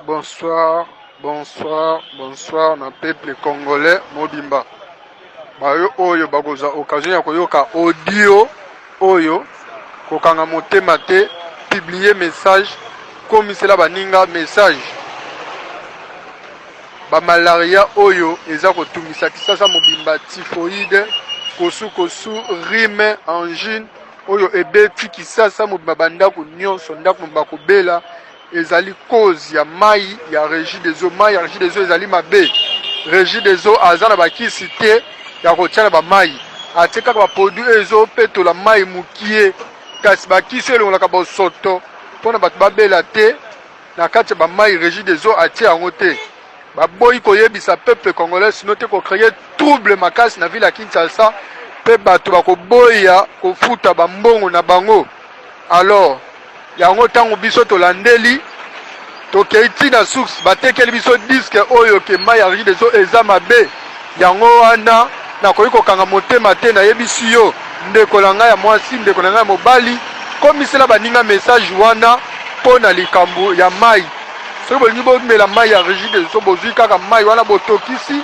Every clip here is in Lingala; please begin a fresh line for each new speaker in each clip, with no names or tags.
Bonsoir, bonsoir, bonsoir na peuple congolais mobimba. Bayo oyo bakoza occasion ya koyoka audio oyo kokanga motema te, publier message komisela baninga message. Ba malaria oyo eza kotumisa kisasa mobimba, typhoïde, kosu rime, angine oyo ebeti kisasa mobimba bandako nyonso ndako mobimba kobela. Ezali cause ya mai ya Régie des eaux. Mai ya Régie des eaux ezali mabe. Régie des eaux azana bakisi te ya kotiana ba mai. Ateka ba produit ezo petola mai mukie. Kasi bakisi elongolaka ba soto pona bato babela te na kati ba mai Régie des eaux atie yango te. Ba boyi koyebisa peuple congolais sino te ko créer trouble makasi na ville ya Kinshasa pe bato bakoboya kofuta ba mbongo na bango. Alors yango tango biso tolandeli tokeiti na source batekeli biso disque oyo ke mai ya Régie des eaux eza mabe. Yango wana nakoki kokanga motema te nayebisi yo ndeko na ngai ya mwasi, ndeko na ngai ya mobali, komisela baninga message wana mpona likambo ya mai. Soki bolingi bomela mai ya Régie des eaux bozwi kaka mai wana botokisi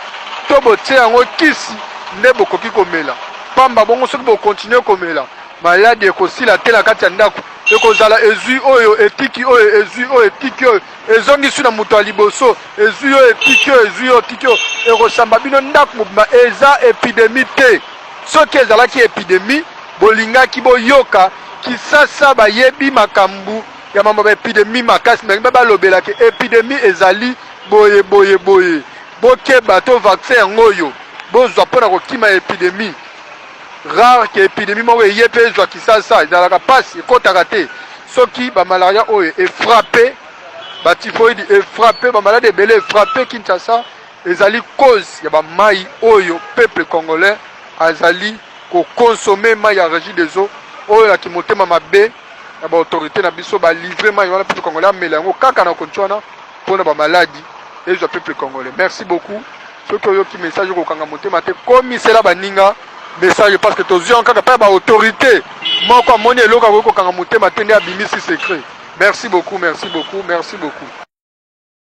to botie yango kisi nde bokoki komela. Pamba bongo soki bokontinue komela maladi ekosila te na kati ya ndako. Ekozala ezui oyo etiki oyo ezui oyo etiki oyo ezongisi na moto ya liboso, ezui oyo etiki oyo ezui oyo etiki oyo ekosamba bino ndako mobimba. Eza epidemie te. Soki ezalaki epidemie bolingaki boyoka kisasa bayebi makambu ya mambo ba epidemie makasi me balobelaki epidemie ezali boye boye boye. Bokeba to vaccin yango oyo bozwa mpona kokima epidemie. Rare que épidémie moko yepe ezwa kisasa ezalaka pasi ekotaka te. Soki ba malaria oyo efrappé, ba typhoïde efrappé, ba malade ebele efrappé Kinshasa, ezali cause ya ba mai oyo peuple congolais azali ko consommer mai ya Régie des eaux oyo la kimotema mabe ya ba autorité na biso ba livrer mai wana peuple congolais amela yango kaka na kontiwana pona ba maladie ezwa peuple congolais. Merci beaucoup. Soki oyoki message kokanga motema te komisela baninga message parce que tozi encore pas ba autorité moko amoni eloko kokanga motema te nde abimisi secret. Merci beaucoup, merci beaucoup, merci beaucoup.